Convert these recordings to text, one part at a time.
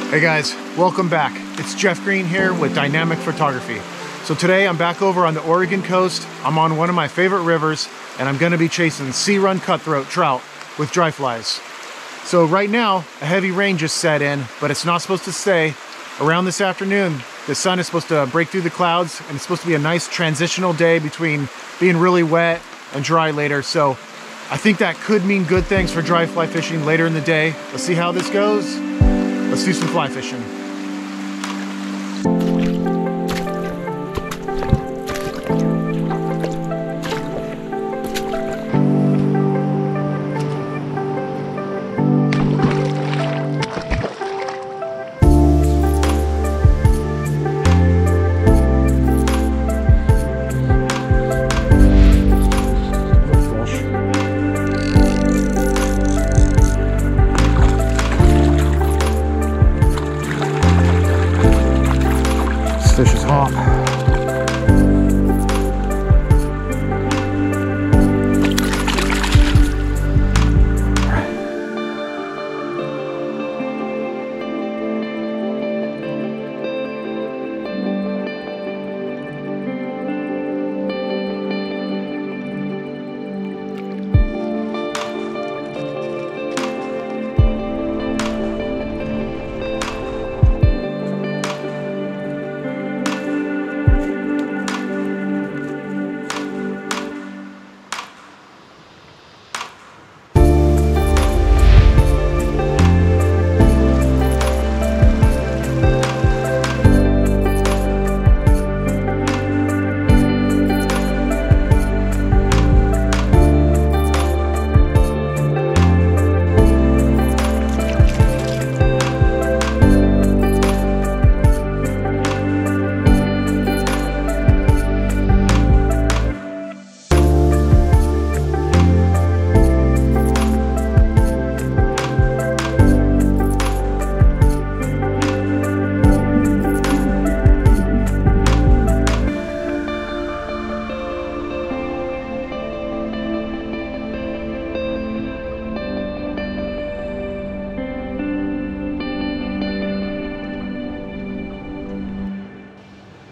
Hey guys, welcome back. It's Jeff Green here with Dynamic Photography. So today I'm back over on the Oregon coast. I'm on one of my favorite rivers and I'm gonna be chasing Sea Run Cutthroat Trout with dry flies. So right now, a heavy rain just set in, but it's not supposed to stay. Around this afternoon, the sun is supposed to break through the clouds and it's supposed to be a nice transitional day between being really wet and dry later. So I think that could mean good things for dry fly fishing later in the day. Let's see how this goes. Let's do some fly fishing. Fish is hot.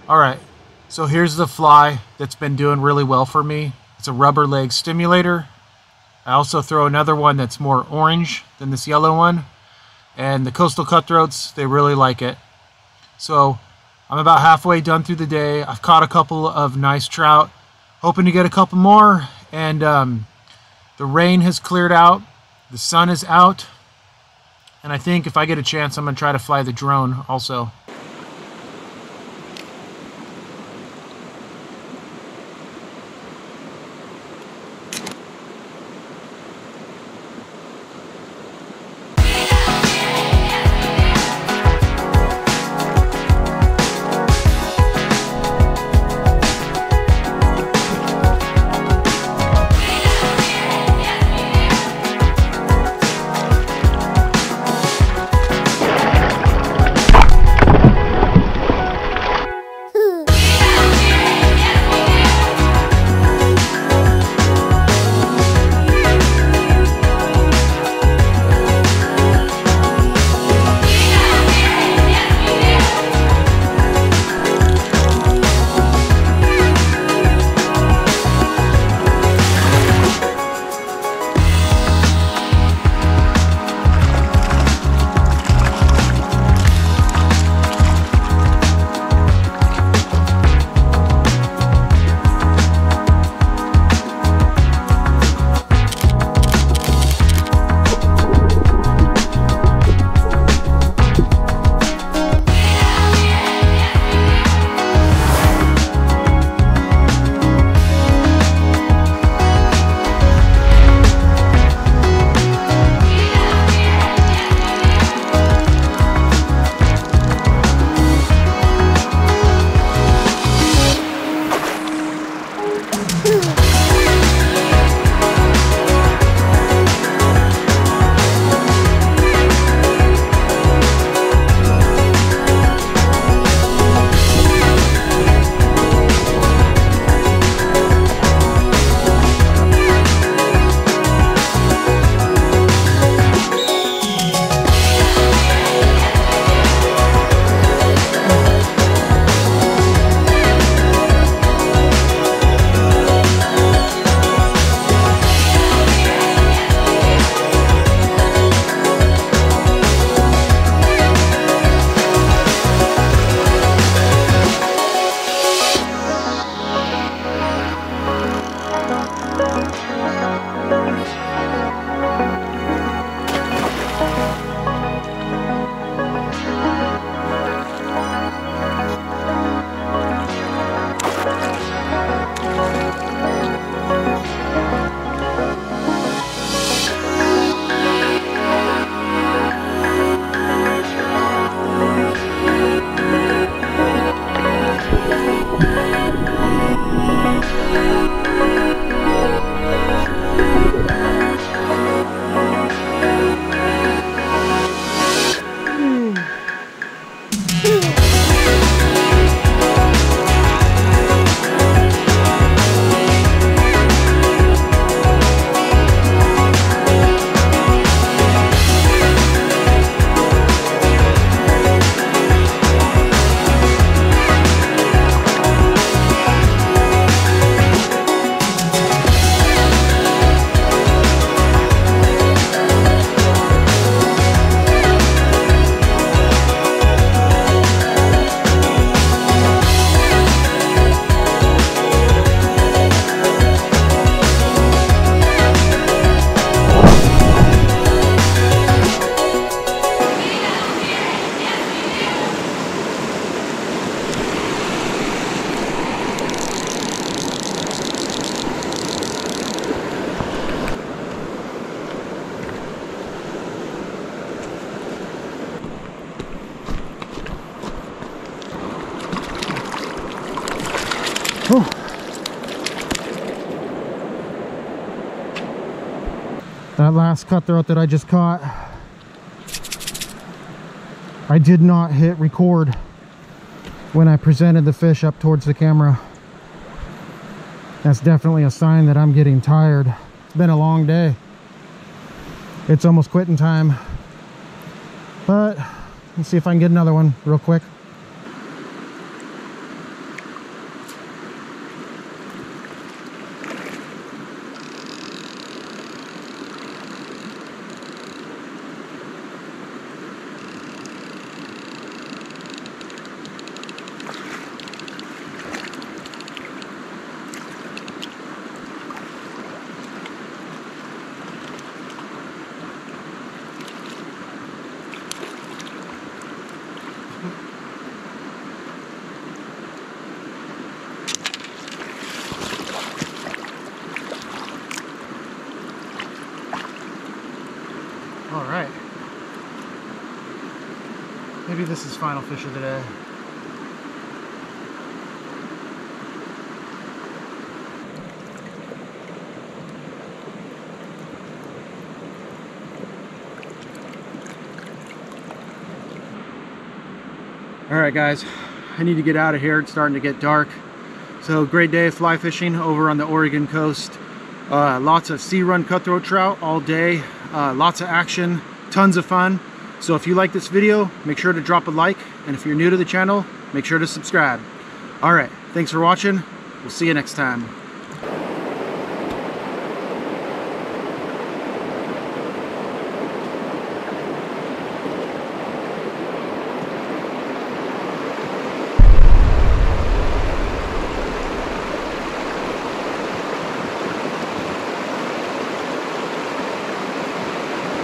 All right, so here's the fly that's been doing really well for me. It's a rubber leg Stimulator. I also throw another one that's more orange than this yellow one. And the coastal cutthroats, they really like it. So I'm about halfway done through the day. I've caught a couple of nice trout, hoping to get a couple more. And the rain has cleared out, the sun is out. And I think if I get a chance, I'm gonna try to fly the drone also. That last cutthroat that I just caught, I did not hit record when I presented the fish up towards the camera. That's definitely a sign that I'm getting tired. It's been a long day. It's almost quitting time. But let's see if I can get another one real quick. All right, maybe this is final fish of the day. All right guys, I need to get out of here. It's starting to get dark. So great day of fly fishing over on the Oregon coast. Lots of Sea Run Cutthroat Trout all day. Lots of action, tons of fun. So if you like this video, make sure to drop a like, and if you're new to the channel, make sure to subscribe. All right, thanks for watching. We'll see you next time.